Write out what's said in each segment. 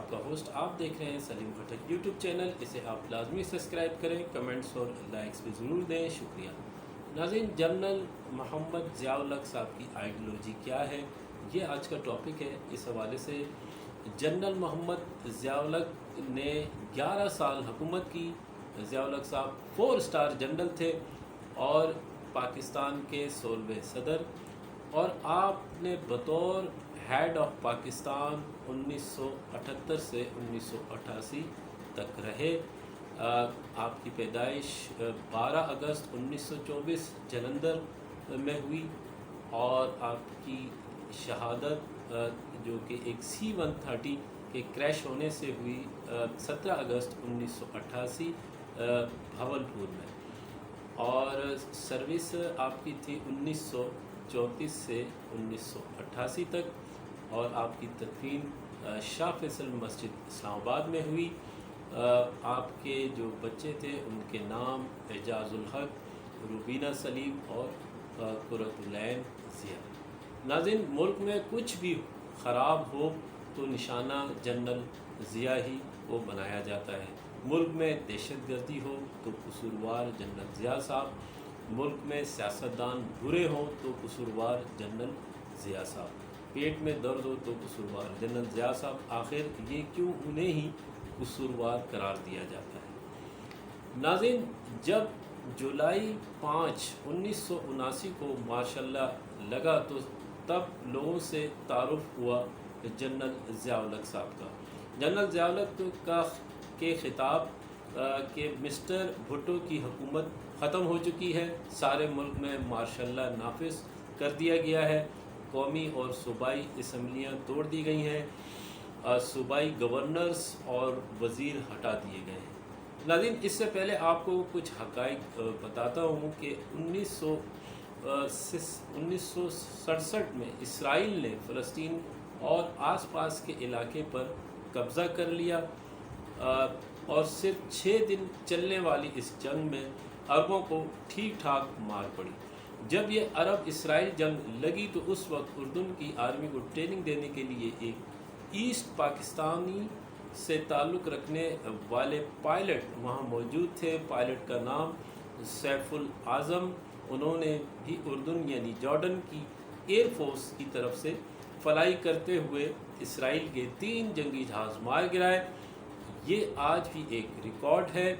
آپ کا ہوسٹ. آپ دیکھ رہے ہیں سلیم خٹک یوٹیوب چینل. اسے آپ لازمی سبسکرائب کریں, کمنٹس اور لائکس بھی ضرور دیں. شکریہ. ناظرین, جنرل محمد ضیاء الحق صاحب کی آئیڈیالوجی کیا ہے, یہ آج کا ٹاپک ہے. اس حوالے سے جنرل محمد ضیاء الحق نے 11 سال حکومت کی. ضیاء الحق صاحب 4 اسٹار جنرل تھے اور پاکستان کے 16ویں صدر, اور آپ نے بطور ہیڈ آف پاکستان 1978 سے 1988 تک رہے. آپ کی پیدائش 12 اگست 1924 جلندھر میں ہوئی, اور آپ کی شہادت جو کہ ایک C-130 کے کریش ہونے سے ہوئی 17 اگست 1988 بھاولپور میں, اور سروس آپ کی تھی 1934 سے 1988 تک, اور آپ کی تدفین شاہ فیصل مسجد اسلام آباد میں ہوئی. آپ کے جو بچے تھے ان کے نام اعجاز الحق, روبینہ سلیم اور قرۃ العین ضیاء. ناظرین, ملک میں کچھ بھی خراب ہو تو نشانہ جنرل ضیاء ہی کو بنایا جاتا ہے. ملک میں دہشت گردی ہو تو قصوروار جنرل ضیاء صاحب, ملک میں سیاستدان برے ہوں تو قصوروار جنرل ضیاء صاحب, پیٹ میں درد ہو تو قصوروار جنرل ضیاء صاحب. آخر یہ کیوں انہیں ہی قصوروار قرار دیا جاتا ہے؟ ناظرین, جب جولائی 5 1979 کو ماشاء اللہ لگا تو تب لوگوں سے تعارف ہوا جنرل ضیاء الحق صاحب کا. جنرل ضیاء الحق کے خطاب کہ مسٹر بھٹو کی حکومت ختم ہو چکی ہے, سارے ملک میں ماشاء اللہ نافذ کر دیا گیا ہے. قومی اور صوبائی اسمبلیاں توڑ دی گئی ہیں, صوبائی گورنرز اور وزیر ہٹا دیے گئے ہیں. ناظرین, اس سے پہلے آپ کو کچھ حقائق بتاتا ہوں کہ 1967 میں اسرائیل نے فلسطین اور آس پاس کے علاقے پر قبضہ کر لیا, اور صرف 6 دن چلنے والی اس جنگ میں عربوں کو ٹھیک ٹھاک مار پڑی. جب یہ عرب اسرائیل جنگ لگی تو اس وقت اردن کی آرمی کو ٹریننگ دینے کے لیے ایک ایسٹ پاکستانی سے تعلق رکھنے والے پائلٹ وہاں موجود تھے. پائلٹ کا نام سیف الاعظم. انہوں نے بھی اردن یعنی جارڈن کی ایئر فورس کی طرف سے فلائی کرتے ہوئے اسرائیل کے 3 جنگی جہاز مار گرائے. یہ آج بھی ایک ریکارڈ ہے.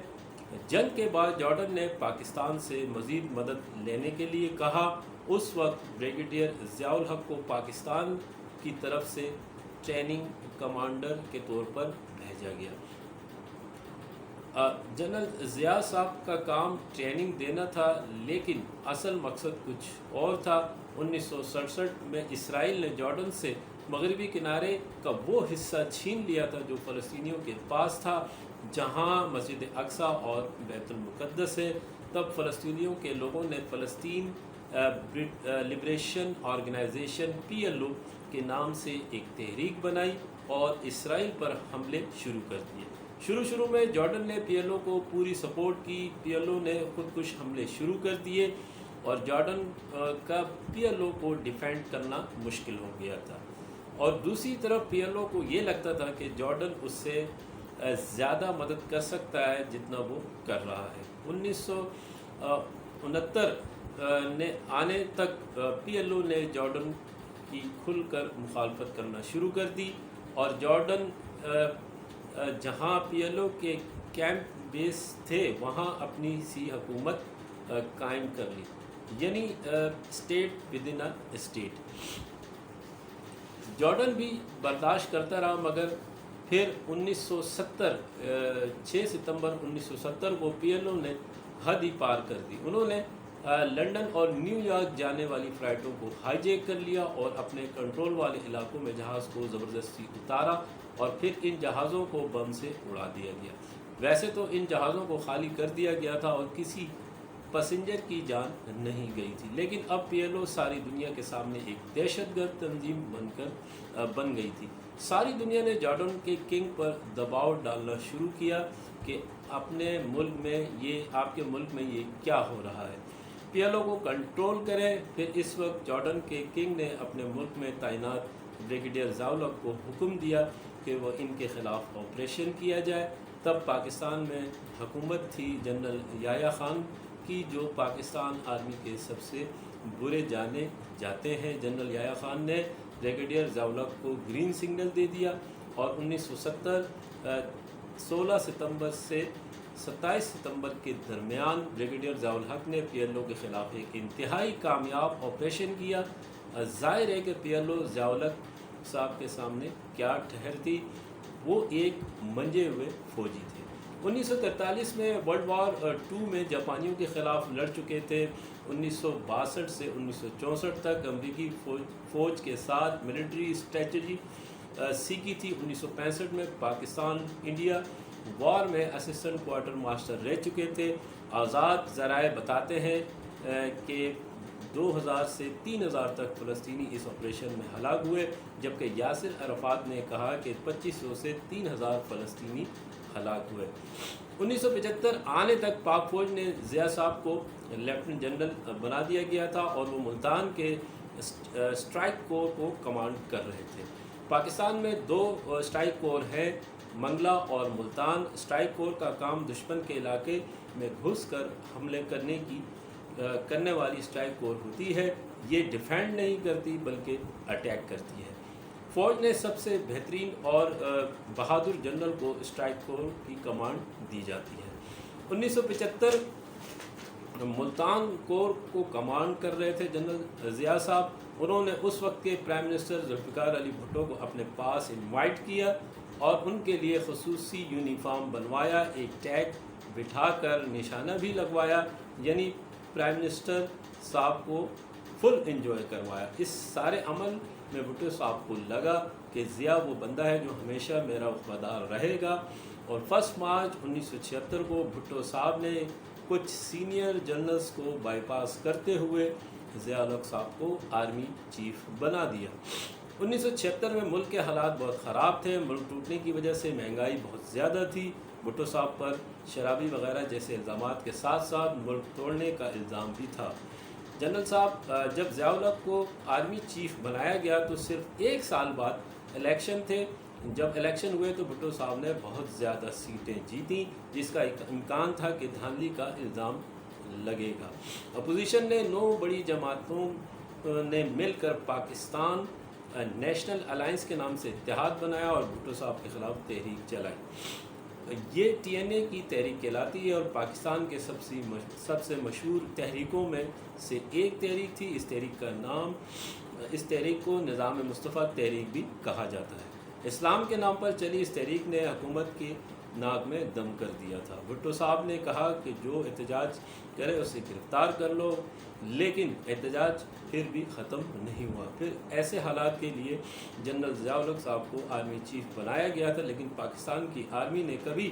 جنگ کے بعد جارڈن نے پاکستان سے مزید مدد لینے کے لیے کہا. اس وقت بریگیڈیئر ضیاء الحق کو پاکستان کی طرف سے ٹریننگ کمانڈر کے طور پر بھیجا گیا. جنرل ضیاء صاحب کا کام ٹریننگ دینا تھا, لیکن اصل مقصد کچھ اور تھا. 1967 میں اسرائیل نے جارڈن سے مغربی کنارے کا وہ حصہ چھین لیا تھا جو فلسطینیوں کے پاس تھا, جہاں مسجد اقصی اور بیت المقدس ہے. تب فلسطینیوں کے لوگوں نے فلسطین لبریشن آرگنائزیشن PLO کے نام سے ایک تحریک بنائی اور اسرائیل پر حملے شروع کر دیے. شروع میں جارڈن نے PLO کو پوری سپورٹ کی. PLO نے خودکش حملے شروع کر دیے اور جارڈن کا PLO کو ڈیفینڈ کرنا مشکل ہو گیا تھا, اور دوسری طرف PLO کو یہ لگتا تھا کہ جارڈن اس سے زیادہ مدد کر سکتا ہے جتنا وہ کر رہا ہے. 1969 نے آنے تک PLO نے جارڈن کی کھل کر مخالفت کرنا شروع کر دی, اور جارڈن جہاں PLO کے کیمپ بیس تھے وہاں اپنی سی حکومت قائم کر لی, یعنی state with in state. Jordan بھی برداشت کرتا رہا, مگر پھر 6 ستمبر 1970 کو PLO نے حد ہی پار کر دی. انہوں نے لنڈن اور نیو یارک جانے والی فلائٹوں کو ہائی جیک کر لیا اور اپنے کنٹرول والے علاقوں میں جہاز کو زبردستی اتارا, اور پھر ان جہازوں کو بم سے اڑا دیا گیا. ویسے تو ان جہازوں کو خالی کر دیا گیا تھا اور کسی پیسنجر کی جان نہیں گئی تھی, لیکن اب PLO ساری دنیا کے سامنے ایک دہشت گرد تنظیم بن گئی تھی. ساری دنیا نے جارڈن کے کنگ پر دباؤ ڈالنا شروع کیا کہ اپنے ملک میں آپ کے ملک میں یہ کیا ہو رہا ہے, PLO کو کنٹرول کریں. پھر اس وقت جارڈن کے کنگ نے اپنے ملک میں تعینات بریگیڈیئر ضیاء الحق کو حکم دیا کہ وہ ان کے خلاف آپریشن کیا جائے۔ تب پاکستان میں حکومت تھی جنرل یحییٰ خان کی، جو پاکستان آرمی کے سب سے برے جانے جاتے ہیں۔ جنرل یحییٰ خان نے بریگیڈیئر ضیاء الحق کو گرین سگنل دے دیا اور 1970 16 ستمبر سے 27 ستمبر کے درمیان بریگیڈیئر ضیاء الحق نے پی ایل او کے خلاف ایک انتہائی کامیاب آپریشن کیا۔ ظاہر ہے کہ پی ایل او ضیاء الحق صاحب کے سامنے کیا ٹھہرتی، وہ ایک منجے ہوئے فوجی تھے۔ 1943 میں ورلڈ وار 2 میں جاپانیوں کے خلاف لڑ چکے تھے۔ 1962 سے 1964 تک امریکی فوج کے ساتھ ملٹری اسٹریٹجی سیکھی تھی۔ 1965 میں پاکستان انڈیا وار میں اسسٹنٹ کوارٹر ماسٹر رہ چکے تھے۔ آزاد ذرائع بتاتے ہیں کہ 2000 سے 3000 تک فلسطینی اس آپریشن میں ہلاک ہوئے، جبکہ یاسر عرفات نے کہا کہ 2500 سے 3000 فلسطینی ہلاک ہوئے۔ 1975 آنے تک پاک فوج نے ضیاء صاحب کو لیفٹنٹ جنرل بنا دیا گیا تھا اور وہ ملتان کے اسٹرائک کور کو کمانڈ کر رہے تھے۔ پاکستان میں 2 اسٹرائک کور ہیں، منگلا اور ملتان۔ اسٹرائک کور کا کام دشمن کے علاقے میں گھس کر حملے کرنے والی اسٹرائک کور ہوتی ہے۔ یہ ڈیفینڈ نہیں کرتی بلکہ اٹیک کرتی ہے۔ فوج نے سب سے بہترین اور بہادر جنرل کو اسٹرائک کور کی کمانڈ دی جاتی ہے۔ 1975 ملتان کور کو کمانڈ کر رہے تھے جنرل ضیاء صاحب۔ انہوں نے اس وقت کے پرائم منسٹر ذوالفقار علی بھٹو کو اپنے پاس انوائٹ کیا اور ان کے لیے خصوصی یونیفارم بنوایا، ایک ٹیگ بٹھا کر نشانہ بھی لگوایا، یعنی پرائم منسٹر صاحب کو فل انجوائے کروایا۔ اس سارے عمل میں بھٹو صاحب کو لگا کہ ضیاء وہ بندہ ہے جو ہمیشہ میرا وفادار رہے گا، اور 1 مارچ 1976 کو بھٹو صاحب نے کچھ سینئر جنرلز کو بائی پاس کرتے ہوئے ضیاء الحق صاحب کو آرمی چیف بنا دیا۔ 1976 میں ملک کے حالات بہت خراب تھے، ملک ٹوٹنے کی وجہ سے مہنگائی بہت زیادہ تھی۔ بھٹو صاحب پر شرابی وغیرہ جیسے الزامات کے ساتھ ساتھ ملک توڑنے کا الزام بھی تھا۔ جنرل صاحب جب ضیاء الحق کو آرمی چیف بنایا گیا تو صرف 1 سال بعد الیکشن تھے۔ جب الیکشن ہوئے تو بھٹو صاحب نے بہت زیادہ سیٹیں جیتیں، جس کا امکان تھا کہ دھاندلی کا الزام لگے گا۔ اپوزیشن نے 9 بڑی جماعتوں نے مل کر پاکستان نیشنل الائنس کے نام سے اتحاد بنایا اور بھٹو صاحب کے خلاف تحریک چلائی۔ یہ ٹی این اے کی تحریک کہلاتی ہے اور پاکستان کے سب سے مشہور تحریکوں میں سے ایک تحریک تھی۔ اس تحریک کو نظام مصطفیٰ تحریک بھی کہا جاتا ہے۔ اسلام کے نام پر چلی اس تحریک نے حکومت کی ناک میں دم کر دیا تھا۔ بھٹو صاحب نے کہا کہ جو احتجاج کرے اسے گرفتار کر لو، لیکن احتجاج پھر بھی ختم نہیں ہوا۔ پھر ایسے حالات کے لیے جنرل ضیاء الحق صاحب کو آرمی چیف بنایا گیا تھا، لیکن پاکستان کی آرمی نے کبھی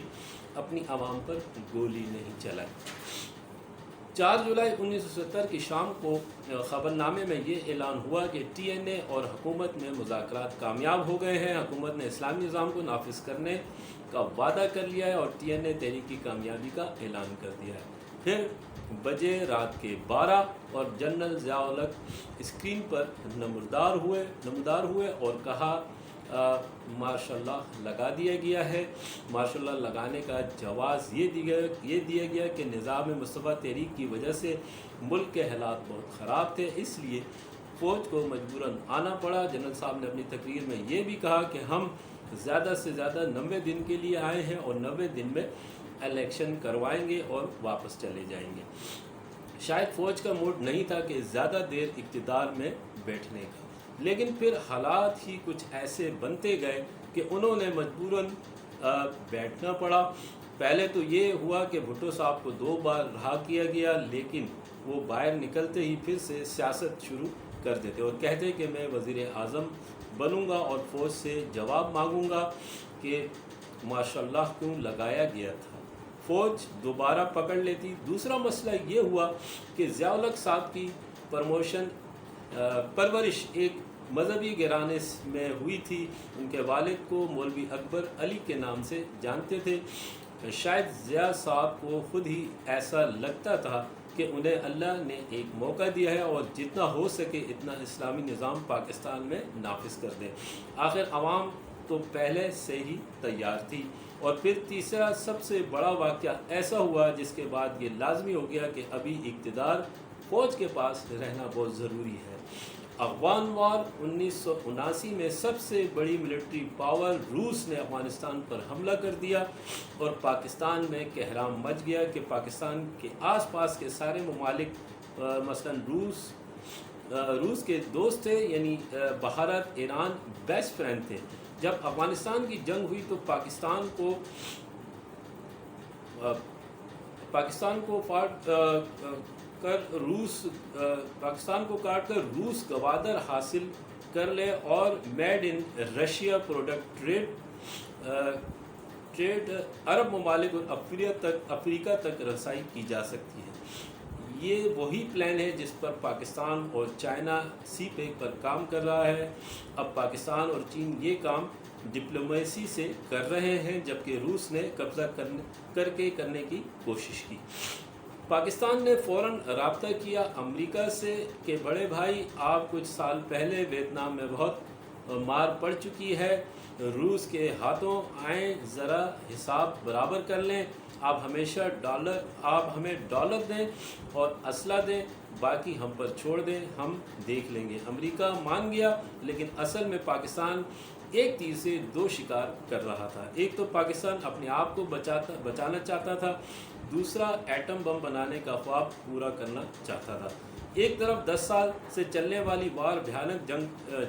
اپنی عوام پر گولی نہیں چلائی۔ 4 جولائی 1970 کی شام کو خبر نامے میں یہ اعلان ہوا کہ ٹی این اے اور حکومت میں مذاکرات کامیاب ہو گئے ہیں۔ حکومت نے اسلامی نظام کو نافذ کرنے کا وعدہ کر لیا ہے اور ٹی این اے تحریک کی کامیابی کا اعلان کر دیا ہے۔ پھر بجے رات کے 12 اور جنرل ضیاء الحق اسکرین پر نمودار ہوئے اور کہا ماشاء اللہ لگا دیا گیا ہے۔ ماشاء اللہ لگانے کا جواز یہ دیا گیا کہ نظام مصطفیٰ تحریک کی وجہ سے ملک کے حالات بہت خراب تھے، اس لیے فوج کو مجبوراً آنا پڑا۔ جنرل صاحب نے اپنی تقریر میں یہ بھی کہا کہ ہم زیادہ سے زیادہ 90 دن کے لیے آئے ہیں اور 90 دن میں الیکشن کروائیں گے اور واپس چلے جائیں گے۔ شاید فوج کا موڈ نہیں تھا کہ زیادہ دیر اقتدار میں بیٹھنے کا، لیکن پھر حالات ہی کچھ ایسے بنتے گئے کہ انہوں نے مجبوراً بیٹھنا پڑا۔ پہلے تو یہ ہوا کہ بھٹو صاحب کو 2 بار رہا کیا گیا، لیکن وہ باہر نکلتے ہی پھر سے سیاست شروع کر دیتے اور کہتے کہ میں وزیر اعظم بنوں گا اور فوج سے جواب مانگوں گا کہ ماشاء اللہ کیوں لگایا گیا تھا۔ فوج دوبارہ پکڑ لیتی۔ دوسرا مسئلہ یہ ہوا کہ ضیاء الحق صاحب کی پرورش ایک مذہبی گھرانے میں ہوئی تھی۔ ان کے والد کو مولوی اکبر علی کے نام سے جانتے تھے۔ شاید ضیاء صاحب کو خود ہی ایسا لگتا تھا کہ انہیں اللہ نے ایک موقع دیا ہے اور جتنا ہو سکے اتنا اسلامی نظام پاکستان میں نافذ کر دیں۔ آخر عوام تو پہلے سے ہی تیار تھی۔ اور پھر تیسرا سب سے بڑا واقعہ ایسا ہوا جس کے بعد یہ لازمی ہو گیا کہ ابھی اقتدار فوج کے پاس رہنا بہت ضروری ہے۔ افغان وار 1979 میں سب سے بڑی ملٹری پاور روس نے افغانستان پر حملہ کر دیا اور پاکستان میں کہرام مچ گیا کہ پاکستان کے آس پاس کے سارے ممالک مثلا روس کے دوست تھے، یعنی بھارت، ایران بیسٹ فرینڈ تھے۔ جب افغانستان کی جنگ ہوئی تو پاکستان کو کاٹ کر روس گوادر حاصل کر لے اور made in Russia product trade عرب ممالک اور افریقہ تک رسائی کی جا سکتی ہے۔ یہ وہی پلان ہے جس پر پاکستان اور چائنا سی پیک پر کام کر رہا ہے۔ اب پاکستان اور چین یہ کام ڈپلومیسی سے کر رہے ہیں، جبکہ روس نے قبضہ کرنے کی کوشش کی۔ پاکستان نے فوراً رابطہ کیا امریکہ سے کہ بڑے بھائی، آپ کچھ سال پہلے ویتنام میں بہت مار پڑ چکی ہے، روس کے ہاتھوں آئیں، ذرا حساب برابر کر لیں، آپ ہمیں ڈالر دیں اور اسلحہ دیں، باقی ہم پر چھوڑ دیں، ہم دیکھ لیں گے۔ امریکہ مان گیا، لیکن اصل میں پاکستان ایک تیر سے دو شکار کر رہا تھا۔ ایک تو پاکستان اپنے آپ کو بچانا چاہتا تھا، دوسرا ایٹم بم بنانے کا خواب پورا کرنا چاہتا تھا۔ ایک طرف 10 سال سے چلنے والی وار بھیانک جنگ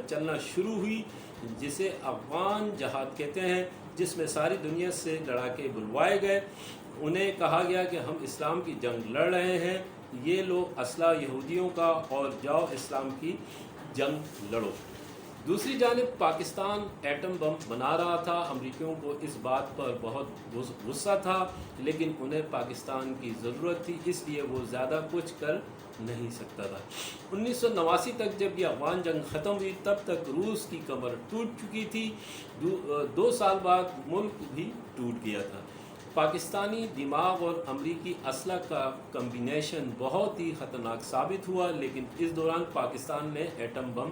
چلنا شروع ہوئی، جسے افغان جہاد کہتے ہیں، جس میں ساری دنیا سے لڑاکے بلوائے گئے۔ انہیں کہا گیا کہ ہم اسلام کی جنگ لڑ رہے ہیں، یہ لو اسلحہ یہودیوں کا اور جاؤ اسلام کی جنگ لڑو۔ دوسری جانب پاکستان ایٹم بم بنا رہا تھا۔ امریکیوں کو اس بات پر بہت غصہ تھا، لیکن انہیں پاکستان کی ضرورت تھی، اس لیے وہ زیادہ کچھ کر نہیں سکتا تھا۔ 1989 تک جب یہ افغان جنگ ختم ہوئی، تب تک روس کی کمر ٹوٹ چکی تھی۔ 2 سال بعد ملک بھی ٹوٹ گیا تھا۔ پاکستانی دماغ اور امریکی اسلحہ کا کمبینیشن بہت ہی خطرناک ثابت ہوا، لیکن اس دوران پاکستان نے ایٹم بم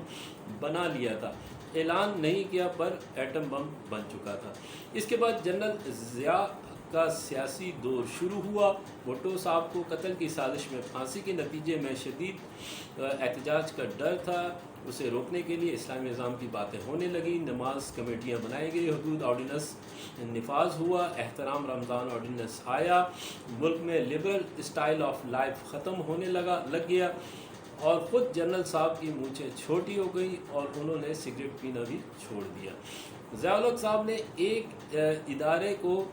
بنا لیا تھا، اعلان نہیں کیا پر ایٹم بم بن چکا تھا۔ اس کے بعد جنرل ضیاء کا سیاسی دور شروع ہوا۔ بھٹو صاحب کو قتل کی سازش میں پھانسی کے نتیجے میں شدید احتجاج کا ڈر تھا۔ اسے روکنے کے لیے اسلامی نظام کی باتیں ہونے لگی، نماز کمیٹیاں بنائی گئی، حدود آرڈیننس نفاذ ہوا، احترام رمضان آرڈیننس آیا، ملک میں لبرل اسٹائل آف لائف ختم ہونے لگ گیا، اور خود جنرل صاحب کی مونچھیں چھوٹی ہو گئی اور انہوں نے سگریٹ پینا بھی چھوڑ دیا۔ ضیاء الحق صاحب نے ایک ادارے کو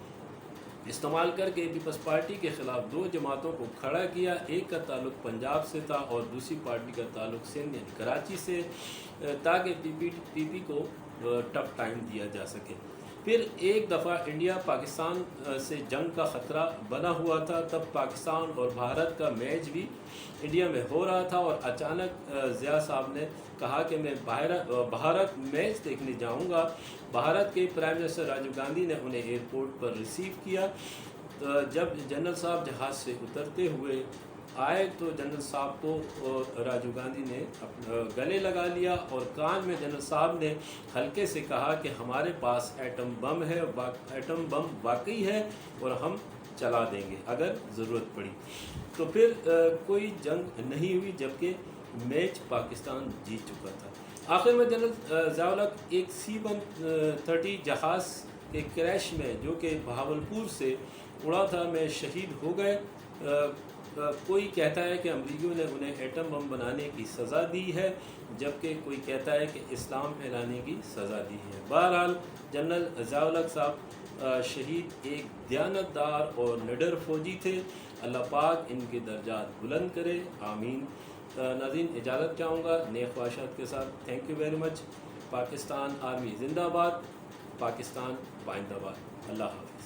استعمال کر کے پیپلز پارٹی کے خلاف 2 جماعتوں کو کھڑا کیا۔ ایک کا تعلق پنجاب سے تھا اور دوسری پارٹی کا تعلق سندھ یعنی کراچی سے، تاکہ پی پی کو ٹف ٹائم دیا جا سکے۔ پھر ایک دفعہ انڈیا پاکستان سے جنگ کا خطرہ بنا ہوا تھا، تب پاکستان اور بھارت کا میچ بھی انڈیا میں ہو رہا تھا، اور اچانک ضیاء صاحب نے کہا کہ میں بھارت میچ دیکھنے جاؤں گا۔ بھارت کے پرائم منسٹر راجیو گاندھی نے انہیں ایئرپورٹ پر ریسیو کیا۔ جب جنرل صاحب جہاز سے اترتے ہوئے آئے تو جنرل صاحب کو راجیو گاندھی نے گلے لگا لیا اور کان میں جنرل صاحب نے ہلکے سے کہا کہ ہمارے پاس ایٹم بم ہے، ایٹم بم واقعی ہے اور ہم چلا دیں گے اگر ضرورت پڑی۔ تو پھر کوئی جنگ نہیں ہوئی، جبکہ میچ پاکستان جیت چکا تھا۔ آخر میں جنرل ضیاء الحق ایک C-130 جہاز کے کریش میں، جو کہ بہاولپور سے اڑا تھا، میں شہید ہو گئے۔ کوئی کہتا ہے کہ امریکیوں نے انہیں ایٹم بم بنانے کی سزا دی ہے، جبکہ کوئی کہتا ہے کہ اسلام پھیلانے کی سزا دی ہے۔ بہرحال جنرل ضیاء الحق صاحب شہید ایک دیانتدار اور نڈر فوجی تھے۔ اللہ پاک ان کے درجات بلند کرے، آمین۔ ناظرین اجازت چاہوں گا نئے خواہشات کے ساتھ۔ Thank you very much. Pakistan army زندہ باد، پاکستان پائندہ باد۔ اللہ حافظ۔